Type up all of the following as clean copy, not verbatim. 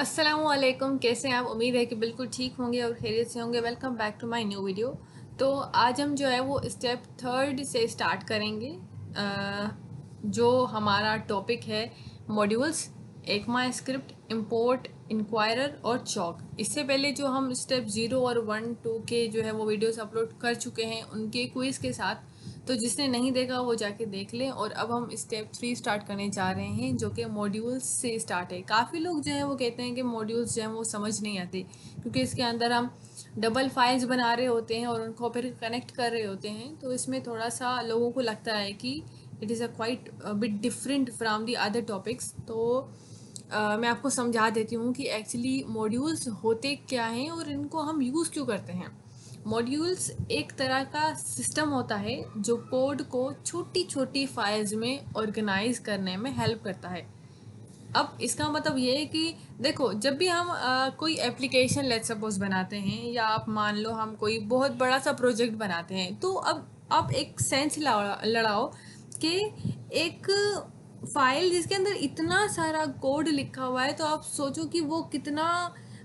अस्सलामुअलैकुम। कैसे हैं आप? उम्मीद है कि बिल्कुल ठीक होंगे और खैरियत से होंगे। Welcome back to my new video. तो आज हम जो है वो स्टेप थर्ड से स्टार्ट करेंगे। जो हमारा टॉपिक है मॉड्यूल्स, एक माई स्क्रिप्ट, इम्पोर्ट, इंक्वायरर और चॉक। इससे पहले जो हम स्टेप 0 और 1 2 के जो है वो वीडियोस अपलोड कर चुके हैं उनके क्विज़ के साथ। तो जिसने नहीं देखा वो जाके देख लें। और अब हम स्टेप 3 स्टार्ट करने जा रहे हैं जो कि मॉड्यूल्स से स्टार्ट है। काफ़ी लोग जो है वो कहते हैं कि मॉड्यूल्स जो हैं वो समझ नहीं आते, क्योंकि इसके अंदर हम डबल फाइल्स बना रहे होते हैं और उनको फिर कनेक्ट कर रहे होते हैं। तो इसमें थोड़ा सा लोगों को लगता है कि it is a quite bit different from the other topics. तो मैं आपको समझा देती हूँ कि एक्चुअली मॉड्यूल्स होते क्या हैं और इनको हम यूज़ क्यों करते हैं। मॉड्यूल्स एक तरह का सिस्टम होता है जो कोड को छोटी छोटी फाइल्स में ऑर्गेनाइज करने में हेल्प करता है। अब इसका मतलब ये है कि देखो, जब भी हम कोई एप्लीकेशन लेट सपोज बनाते हैं, या आप मान लो हम कोई बहुत बड़ा सा प्रोजेक्ट बनाते हैं, तो अब आप एक सेंस लड़ाओ कि एक फाइल जिसके अंदर इतना सारा कोड लिखा हुआ है, तो आप सोचो कि वो कितना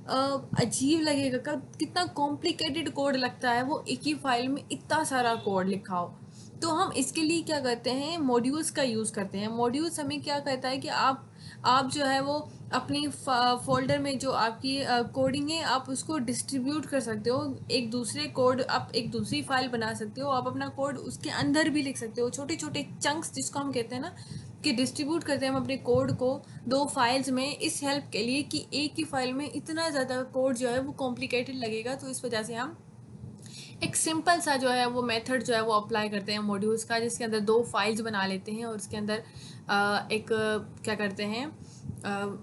अजीब लगेगा, कितना कॉम्प्लिकेटेड कोड लगता है वो एक ही फाइल में इतना सारा कोड लिखा हो। तो हम इसके लिए क्या करते हैं, मॉड्यूल्स का यूज़ करते हैं। मॉड्यूल्स हमें क्या कहता है कि आप जो है वो अपनी फोल्डर में जो आपकी कोडिंग है आप उसको डिस्ट्रीब्यूट कर सकते हो। एक दूसरे कोड, आप एक दूसरी फाइल बना सकते हो, आप अपना कोड उसके अंदर भी लिख सकते हो। छोटे छोटे चंक्स जिसको हम कहते हैं ना, कि डिस्ट्रीब्यूट करते हैं हम अपने कोड को दो फाइल्स में, इस हेल्प के लिए कि एक ही फाइल में इतना ज़्यादा कोड जो है वो कॉम्प्लिकेटेड लगेगा। तो इस वजह से हम एक सिंपल सा जो है वो मेथड जो है वो अप्लाई करते हैं मॉड्यूल्स का, जिसके अंदर दो फाइल्स बना लेते हैं और उसके अंदर एक क्या करते हैं,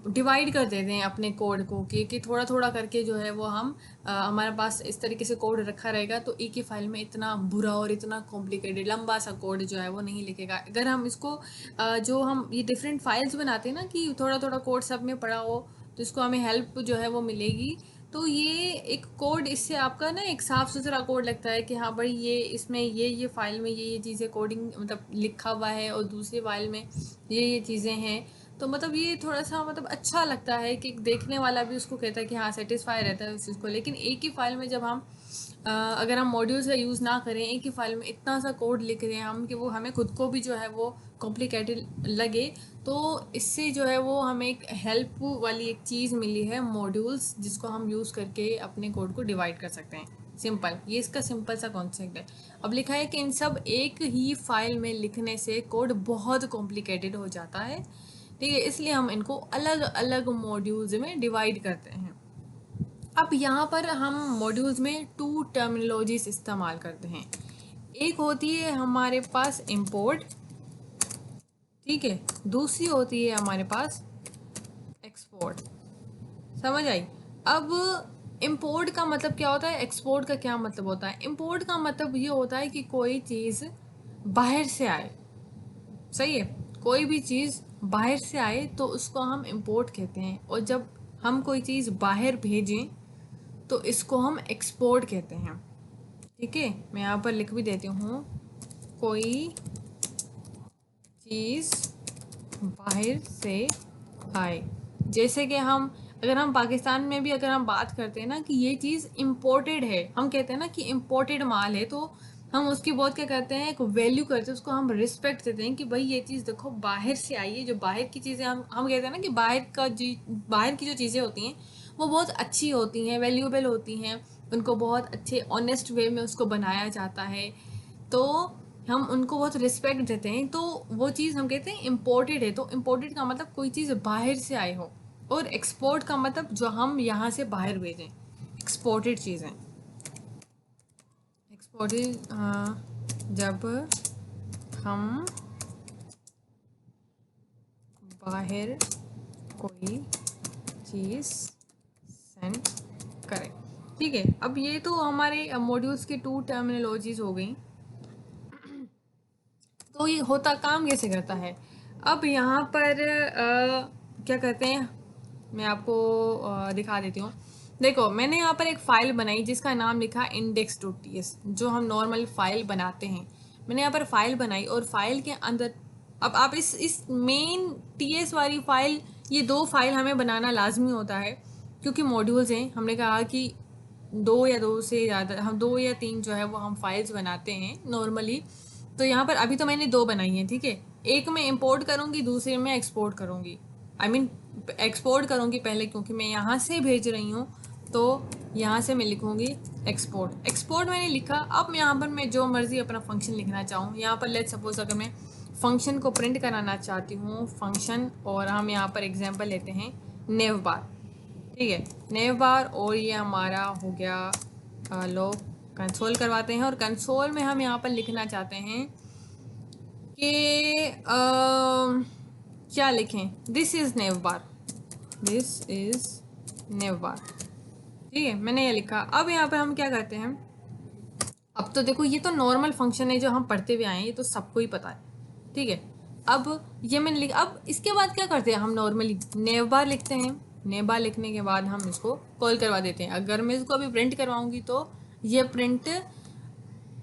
डिवाइड कर देते हैं अपने कोड को कि थोड़ा थोड़ा करके जो है वो हम हमारे पास इस तरीके से कोड रखा रहेगा, तो एक ही फाइल में इतना बुरा और इतना कॉम्प्लिकेटेड लंबा सा कोड जो है वो नहीं लिखेगा। अगर हम इसको जो हम ये डिफरेंट फाइल्स बनाते हैं ना कि थोड़ा थोड़ा कोड सब में पड़ा हो, तो इसको हमें हेल्प जो है वो मिलेगी। तो ये एक कोड, इससे आपका ना एक साफ़ सुथरा कोड लगता है कि हाँ भाई ये इसमें ये फाइल में ये चीज़ें कोडिंग मतलब लिखा हुआ है और दूसरी फाइल में ये चीज़ें हैं। तो मतलब ये थोड़ा सा मतलब अच्छा लगता है कि देखने वाला भी उसको कहता है कि हाँ सेटिस्फाई रहता है उस चीज़ को। लेकिन एक ही फाइल में जब हम अगर हम मॉड्यूल्स का यूज़ ना करें, एक ही फाइल में इतना सा कोड लिख रहे हैं हम कि वो हमें खुद को भी जो है वो कॉम्प्लिकेटेड लगे, तो इससे जो है वो हमें एक हेल्प वाली एक चीज़ मिली है मॉड्यूल्स, जिसको हम यूज़ करके अपने कोड को डिवाइड कर सकते हैं। सिंपल, ये इसका सिंपल सा कॉन्सेप्ट है। अब लिखा है कि इन सब एक ही फाइल में लिखने से कोड बहुत कॉम्प्लिकेटेड हो जाता है, ठीक है, इसलिए हम इनको अलग अलग मॉड्यूल्स में डिवाइड करते हैं। अब यहाँ पर हम मॉड्यूल्स में टू टर्मिनोलॉजीज इस्तेमाल करते हैं। एक होती है हमारे पास इंपोर्ट, ठीक है, दूसरी होती है हमारे पास एक्सपोर्ट। समझ आई? अब इंपोर्ट का मतलब क्या होता है, एक्सपोर्ट का क्या मतलब होता है? इंपोर्ट का मतलब ये होता है कि कोई चीज़ बाहर से आए, सही है, कोई भी चीज़ बाहर से आए तो उसको हम इंपोर्ट कहते हैं। और जब हम कोई चीज़ बाहर भेजें तो इसको हम एक्सपोर्ट कहते हैं, ठीक है। मैं यहाँ पर लिख भी देती हूँ, कोई चीज़ बाहर से आए। जैसे कि हम, अगर हम पाकिस्तान में भी अगर हम बात करते हैं ना कि ये चीज़ इम्पोर्टेड है, हम कहते हैं ना कि इम्पोर्टेड माल है, तो हम उसकी बहुत क्या करते हैं, एक वैल्यू करते हैं, उसको हम रिस्पेक्ट देते हैं कि भाई ये चीज़ देखो बाहर से आई है। जो बाहर की चीज़ें हम कहते हैं ना कि बाहर की जो चीज़ें होती हैं वो बहुत अच्छी होती हैं, वैल्यूएबल होती हैं, उनको बहुत अच्छे ऑनेस्ट वे में उसको बनाया जाता है, तो हम उनको बहुत रिस्पेक्ट देते हैं। तो वो चीज़ हम कहते हैं इम्पोर्टेड है। तो इम्पोर्टेड का मतलब कोई चीज़ बाहर से आए हो, और एक्सपोर्ट का मतलब जो हम यहाँ से बाहर भेजें, एक्सपोर्टेड चीज़ें। एक्सपोर्टेड जब हम बाहर कोई चीज़ सेंड करें, ठीक है। अब ये तो हमारे मॉड्यूल्स की टू टर्मिनोलॉजीज हो गई। तो ये होता काम कैसे करता है, अब यहाँ पर क्या करते हैं, मैं आपको दिखा देती हूँ। देखो, मैंने यहाँ पर एक फ़ाइल बनाई जिसका नाम लिखा index.ts, जो हम नॉर्मल फाइल बनाते हैं। मैंने यहाँ पर फाइल बनाई और फाइल के अंदर अब आप इस मेन टीएस वाली फाइल ये 2 फाइल हमें बनाना लाजमी होता है क्योंकि मॉड्यूल्स हैं। हमने कहा कि 2 या 2 से ज़्यादा, हम 2 या 3 जो है वो हम फाइल्स बनाते हैं नॉर्मली। तो यहाँ पर अभी तो मैंने 2 बनाई हैं, ठीक है। एक मैं इंपोर्ट करूँगी, दूसरे में एक्सपोर्ट करूँगी। आई मीन एक्सपोर्ट करूँगी पहले क्योंकि मैं यहाँ से भेज रही हूँ, तो यहाँ से मैं लिखूँगी एक्सपोर्ट। एक्सपोर्ट मैंने लिखा। अब यहाँ पर मैं जो मर्ज़ी अपना फंक्शन लिखना चाहूँ, यहाँ पर लेट्स सपोज अगर मैं फंक्शन को प्रिंट कराना चाहती हूँ फंक्शन, और हम यहाँ पर एग्जांपल लेते हैं नेव बार, ठीक है, नेव बार। और ये हमारा हो गया लो कंसोल करवाते हैं, और कंसोल में हम यहाँ पर लिखना चाहते हैं कि क्या लिखें, this is nav bar, this is nav bar, ठीक है, मैंने ये लिखा। अब यहाँ पर हम क्या करते हैं, अब तो देखो ये तो नॉर्मल फंक्शन है जो हम पढ़ते हुए आए हैं, ये तो सबको ही पता है, ठीक है। अब ये मैंने लिखा। अब इसके बाद क्या करते हैं, हम नॉर्मली नेव बार लिखते हैं। नेव बार लिखने के बाद हम इसको कॉल करवा देते हैं। अगर मैं इसको अभी प्रिंट करवाऊंगी तो ये प्रिंट,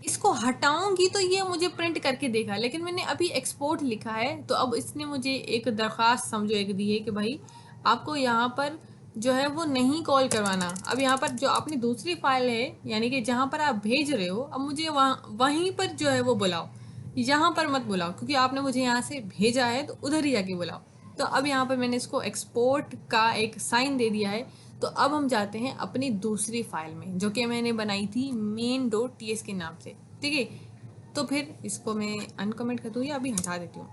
इसको हटाऊंगी तो ये मुझे प्रिंट करके देगा, लेकिन मैंने अभी एक्सपोर्ट लिखा है तो अब इसने मुझे एक दरख्वास्त समझो एक दी है कि भाई आपको यहाँ पर जो है वो नहीं कॉल करवाना। अब यहाँ पर जो आपने दूसरी फाइल है यानी कि जहाँ पर आप भेज रहे हो, अब मुझे वहीं पर जो है वो बुलाओ, यहाँ पर मत बुलाओ क्योंकि आपने मुझे यहाँ से भेजा है तो उधर ही जाके बुलाओ। तो अब यहाँ पर मैंने इसको एक्सपोर्ट का एक साइन दे दिया है। तो अब हम जाते हैं अपनी दूसरी फाइल में जो कि मैंने बनाई थी main.ts के नाम से, ठीक है। तो फिर इसको मैं अनकमेंट कर दूँ या अभी हटा देती हूँ।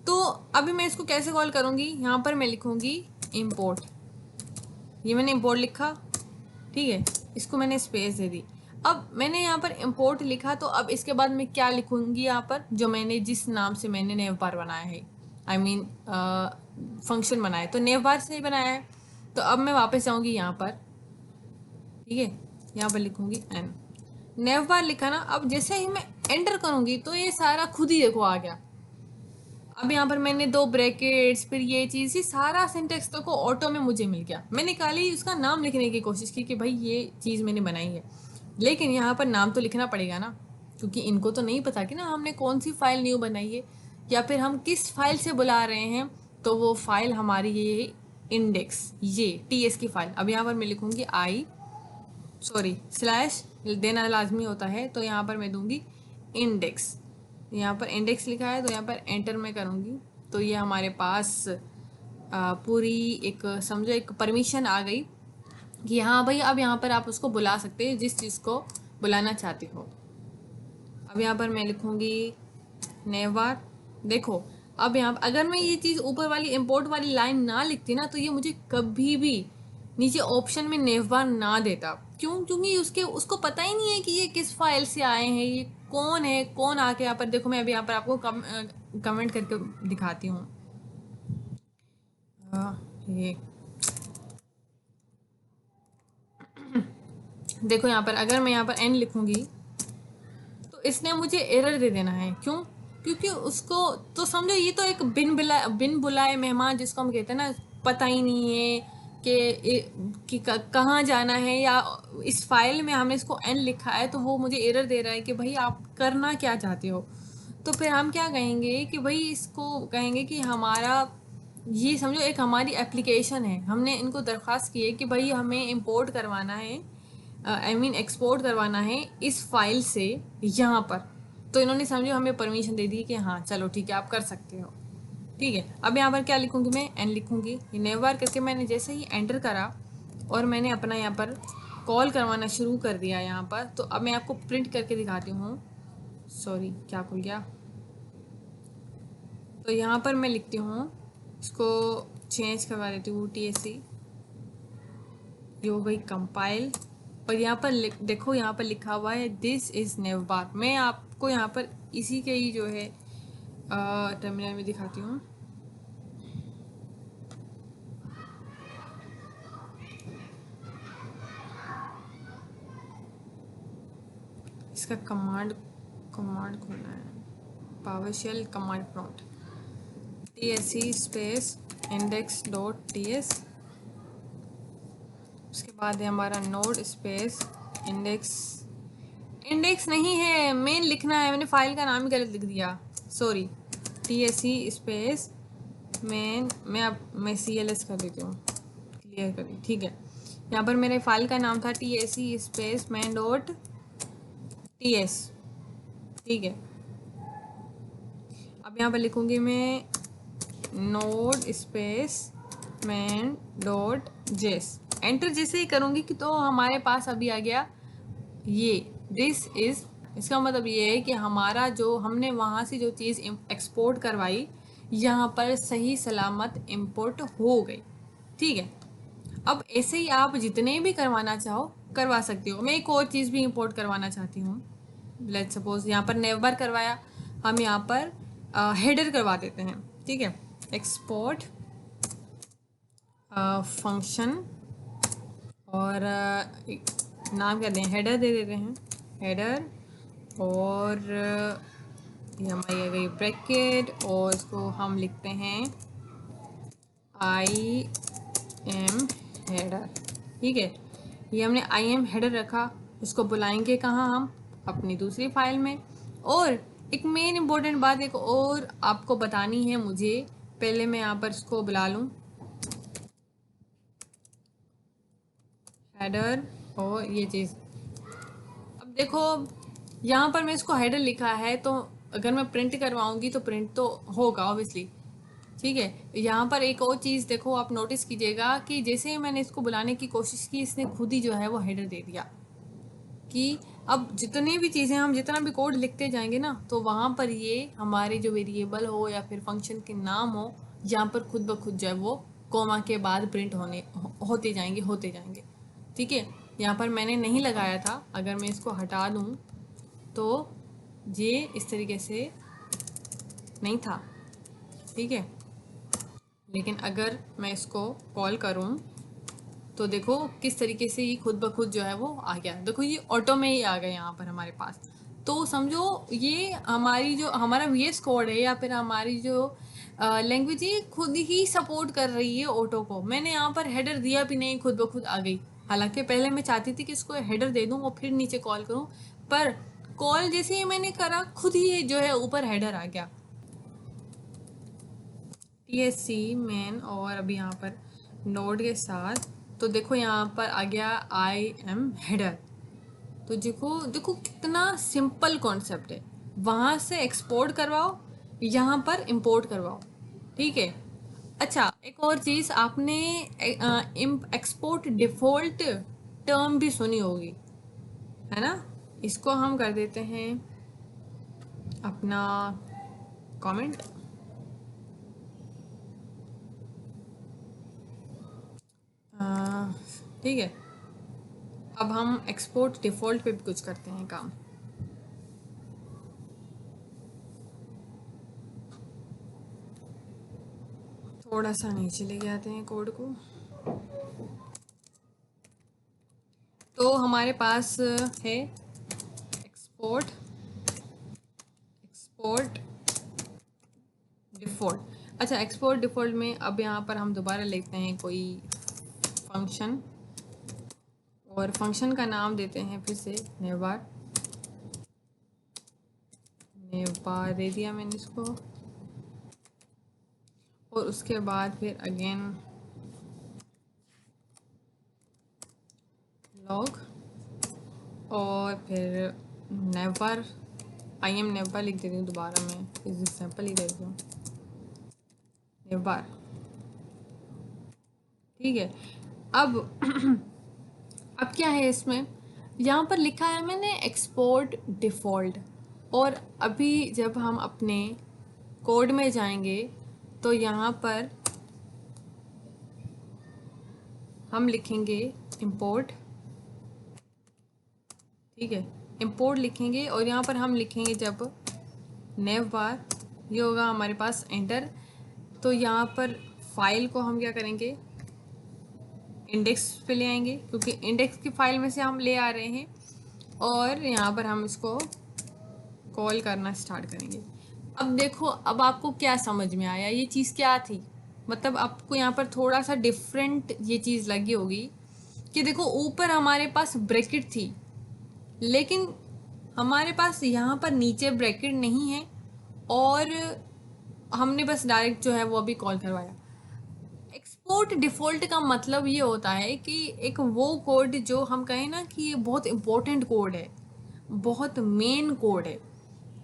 तो अभी मैं इसको कैसे कॉल करूँगी, यहाँ पर मैं लिखूँगी इम्पोर्ट। ये मैंने इम्पोर्ट लिखा, ठीक है, इसको मैंने स्पेस दे दी। अब मैंने यहाँ पर इम्पोर्ट लिखा, तो अब इसके बाद मैं क्या लिखूँगी यहाँ पर, जो मैंने जिस नाम से मैंने नेव बार बनाया है, आई मीन फंक्शन बनाया, तो नेव बार से ही बनाया है। तो अब मैं वापस जाऊँगी यहाँ पर, ठीक है, यहाँ पर लिखूँगी एन, नेव बार लिखा ना। अब जैसे ही मैं एंटर करूँगी तो ये सारा खुद ही देखो आ गया। अब यहाँ पर मैंने 2 ब्रैकेट्स, फिर ये चीज़, ये सारा सिंटेक्स तो को ऑटो में मुझे मिल गया। मैंने खाली उसका नाम लिखने की कोशिश की कि भाई ये चीज़ मैंने बनाई है, लेकिन यहाँ पर नाम तो लिखना पड़ेगा ना, क्योंकि इनको तो नहीं पता कि ना हमने कौन सी फाइल न्यू बनाई है या फिर हम किस फाइल से बुला रहे हैं। तो वो फाइल हमारी ये इंडेक्स, ये टीएस की फाइल। अब यहाँ पर मैं लिखूँगी स्लैश देना लाजमी होता है, तो यहाँ पर मैं दूंगी इंडेक्स। यहाँ पर इंडेक्स लिखा है तो यहाँ पर एंटर मैं करूँगी तो ये हमारे पास पूरी एक समझो एक परमिशन आ गई कि हाँ भाई अब यहाँ पर आप उसको बुला सकते हैं जिस चीज़ को बुलाना चाहते हो। अब यहाँ पर मैं लिखूँगी नेव बार। देखो अब यहाँ अगर मैं ये चीज़ ऊपर वाली इम्पोर्ट वाली लाइन ना लिखती ना तो ये मुझे कभी भी नीचे ऑप्शन में नेव बार ना देता। क्यों? क्योंकि उसको पता ही नहीं है कि ये किस फाइल से आए हैं, ये कौन है, कौन आके यहाँ पर। देखो मैं अभी यहाँ पर आपको कमेंट करके दिखाती हूँ। ये देखो यहाँ पर अगर मैं यहाँ पर एन लिखूँगी तो इसने मुझे एरर दे देना है। क्यों? क्योंकि उसको तो समझो ये तो एक बिन बुलाए मेहमान जिसको हम कहते हैं ना, पता ही नहीं है कि कहाँ जाना है, या इस फाइल में हमने इसको एन लिखा है तो वो मुझे एरर दे रहा है कि भाई आप करना क्या चाहते हो। तो फिर हम क्या कहेंगे कि भाई इसको कहेंगे कि हमारा ये समझो एक हमारी एप्लीकेशन है, हमने इनको दरख्वास्त की है कि भाई हमें इंपोर्ट करवाना है, आई मीन एक्सपोर्ट करवाना है इस फाइल से यहाँ पर। तो इन्होंने समझो हमें परमिशन दे दी कि हाँ चलो ठीक है आप कर सकते हो, ठीक है। अब यहाँ पर क्या लिखूँगी मैं, एन लिखूँगी। ये नेव बार करके मैंने जैसे ही एंटर करा और मैंने अपना यहाँ पर कॉल करवाना शुरू कर दिया यहाँ पर। तो अब मैं आपको प्रिंट करके दिखाती हूँ। सॉरी क्या खुल गया। तो यहाँ पर मैं लिखती हूँ, इसको चेंज करवा देती हूँ, TSC ये हो गई कंपाइल। और यहाँ पर देखो यहाँ पर लिखा हुआ है दिस इज़ नेव बार। मैं आपको यहाँ पर इसी के ही जो है टर्मिनल में दिखाती हूँ। इसका कमांड खोलना है, PowerShell command prompt TSC space index.ts। उसके बाद है हमारा नोड स्पेस इंडेक्स नहीं है, लिखना है, मैंने फाइल का नाम ही गलत लिख दिया, सॉरी। TSC स्पेस मैं CLS कर देती हूँ, क्लियर कर दी, ठीक है। यहाँ पर मेरे फाइल का नाम था TSC space man dot TS, ठीक है। अब यहाँ पर लिखूँगी मैं नोड स्पेस मैन डॉट जेस, एंटर जैसे ही करूँगी कि तो हमारे पास अभी आ गया ये दिस इज़। इसका मतलब ये है कि हमारा जो हमने वहाँ से जो चीज़ एक्सपोर्ट करवाई यहाँ पर सही सलामत इंपोर्ट हो गई, ठीक है। अब ऐसे ही आप जितने भी करवाना चाहो करवा सकते हो। मैं एक और चीज़ भी इंपोर्ट करवाना चाहती हूँ। लेट्स सपोज यहाँ पर नेवर करवाया, हम यहाँ पर हेडर करवा देते हैं, ठीक है। एक्सपोर्ट फंक्शन और नाम क्या दें, हेडर दे देते हैं, हेडर, और ये हमारी आ गई ब्रैकेट, और इसको हम लिखते हैं IM हेडर, ठीक है। ये हमने IM हेडर रखा, इसको बुलाएंगे कहाँ हम, अपनी दूसरी फाइल में। और एक मेन इम्पोर्टेंट बात एक और आपको बतानी है मुझे, पहले मैं यहाँ पर इसको बुला लूँ, हेडर और ये चीज़। अब देखो यहाँ पर मैं इसको हेडर लिखा है, तो अगर मैं प्रिंट करवाऊँगी तो प्रिंट तो होगा ऑब्वियसली, ठीक है। यहाँ पर एक और चीज़ देखो, आप नोटिस कीजिएगा कि जैसे ही मैंने इसको बुलाने की कोशिश की, इसने खुद ही जो है वो हेडर दे दिया कि अब जितनी भी चीज़ें हम जितना भी कोड लिखते जाएंगे ना, तो वहाँ पर ये हमारे जो वेरिएबल हो या फिर फंक्शन के नाम हो, यहाँ पर खुद ब खुद जो है वो कोमा के बाद प्रिंट होते जाएंगे, ठीक है। यहाँ पर मैंने नहीं लगाया था, अगर मैं इसको हटा दूँ तो ये इस तरीके से नहीं था, ठीक है। लेकिन अगर मैं इसको कॉल करूं तो देखो किस तरीके से ये खुद ब खुद जो है वो आ गया, देखो ये ऑटो में ही आ गया यहाँ पर हमारे पास। तो समझो ये हमारी जो हमारा VS कोड है या फिर हमारी जो लैंग्वेज है खुद ही सपोर्ट कर रही है ऑटो को। मैंने यहाँ पर हेडर दिया भी नहीं, खुद ब खुद आ गई। हालांकि पहले मैं चाहती थी कि इसको हेडर दे दूँ और फिर नीचे कॉल करूँ, पर कॉल जैसे ही मैंने करा खुद ही जो है ऊपर हेडर आ गया, TSC मैन, और अभी यहाँ पर नोड के साथ। तो देखो यहाँ पर आ गया IM हेडर। तो देखो कितना सिंपल कॉन्सेप्ट है, वहाँ से एक्सपोर्ट करवाओ, यहाँ पर इंपोर्ट करवाओ, ठीक है। अच्छा एक और चीज़ आपने एक्सपोर्ट डिफ़ॉल्ट टर्म भी सुनी होगी, है ना। इसको हम कर देते हैं अपना कमेंट, ठीक है। अब हम एक्सपोर्ट डिफ़ॉल्ट पे भी कुछ करते हैं काम। थोड़ा सा नीचे लेके आते हैं कोड को। तो हमारे पास है एक्सपोर्ट डिफ़ॉल्ट। अच्छा एक्सपोर्ट डिफ़ॉल्ट में अब यहाँ पर हम दोबारा लिखते हैं कोई फंक्शन, और फंक्शन का नाम देते हैं फिर से नेवर दे दिया मैंने इसको, और उसके बाद फिर अगेन लॉग, और फिर नेवर IM नेवर लिख देती हूँ दोबारा, मैं एग्जाम्पल ही दे देती हूँ नेवर, ठीक है। अब अब क्या है इसमें, यहाँ पर लिखा है मैंने एक्सपोर्ट डिफ़ॉल्ट, और अभी जब हम अपने कोड में जाएंगे तो यहाँ पर हम लिखेंगे इंपोर्ट, ठीक है। इंपोर्ट लिखेंगे और यहाँ पर हम लिखेंगे जब नेव बार, ये होगा हमारे पास एंटर। तो यहाँ पर फाइल को हम क्या करेंगे, इंडेक्स पे ले आएंगे, क्योंकि इंडेक्स की फाइल में से हम ले आ रहे हैं, और यहाँ पर हम इसको कॉल करना स्टार्ट करेंगे। अब देखो अब आपको क्या समझ में आया, ये चीज़ क्या थी, मतलब आपको यहाँ पर थोड़ा सा डिफरेंट ये चीज़ लगी होगी कि देखो ऊपर हमारे पास ब्रैकेट थी, लेकिन हमारे पास यहाँ पर नीचे ब्रैकेट नहीं है, और हमने बस डायरेक्ट जो है वो अभी कॉल करवाया। एक्सपोर्ट डिफ़ॉल्ट का मतलब ये होता है कि एक वो कोड जो हम कहें ना कि ये बहुत इम्पोर्टेंट कोड है, बहुत मेन कोड है,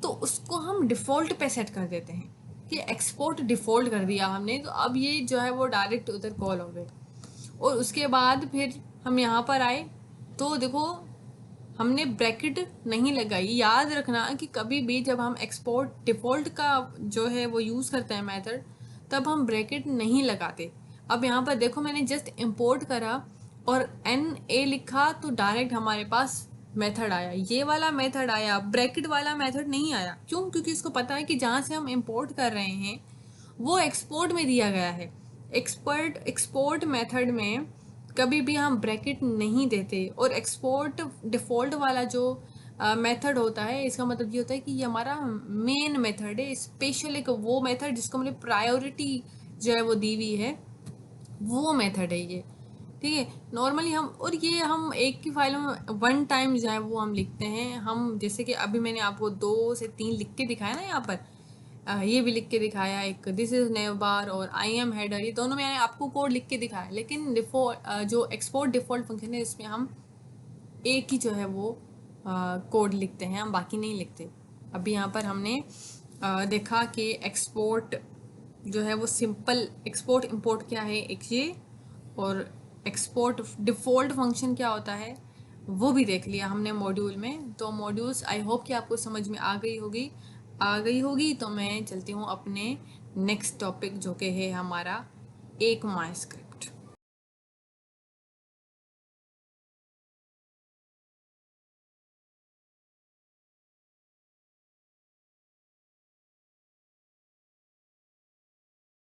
तो उसको हम डिफ़ॉल्ट पे सेट कर देते हैं कि एक्सपोर्ट डिफ़ॉल्ट कर दिया हमने, तो अब ये जो है वो डायरेक्ट उधर कॉल हो गए। और उसके बाद फिर हम यहाँ पर आए तो देखो हमने ब्रैकेट नहीं लगाई। याद रखना कि कभी भी जब हम एक्सपोर्ट डिफ़ॉल्ट का जो है वो यूज़ करते हैं मेथड, तब हम ब्रैकेट नहीं लगाते। अब यहाँ पर देखो मैंने जस्ट इंपोर्ट करा और एन ए लिखा तो डायरेक्ट हमारे पास मेथड आया, ये वाला मेथड आया, ब्रैकेट वाला मेथड नहीं आया। क्यों? क्योंकि इसको पता है कि जहाँ से हम इंपोर्ट कर रहे हैं वो एक्सपोर्ट में दिया गया है। एक्सपोर्ट मेथड में कभी भी हम ब्रैकेट नहीं देते। और एक्सपोर्ट डिफ़ॉल्ट वाला जो मेथड होता है, इसका मतलब ये होता है कि ये हमारा मेन मेथड है, स्पेशल एक वो मेथड जिसको हमने प्रायोरिटी जो है वो दी हुई है, वो मेथड है ये। ठीक है, नॉर्मली हम, और ये हम एक ही फाइल में वन टाइम जो है वो हम लिखते हैं। हम जैसे कि अभी मैंने आपको 2 से 3 लिख के दिखाया ना यहाँ पर, ये भी लिख के दिखाया, एक दिस इज नेव बार और आई एम हेडर, ये दोनों मैंने आपको कोड लिख के दिखाया। लेकिन डिफॉल्ट जो एक्सपोर्ट डिफ़ॉल्ट फंक्शन है इसमें हम एक ही जो है वो कोड लिखते हैं, हम बाकी नहीं लिखते। अभी यहाँ पर हमने देखा कि एक्सपोर्ट जो है वो सिंपल एक्सपोर्ट इंपोर्ट क्या है एक ये, और एक्सपोर्ट डिफ़ॉल्ट फंक्शन क्या होता है वो भी देख लिया हमने मॉड्यूल में। तो मॉड्यूल्स आई होप कि आपको समझ में आ गई होगी। तो मैं चलती हूँ अपने नेक्स्ट टॉपिक जो कि है हमारा एक मास्क।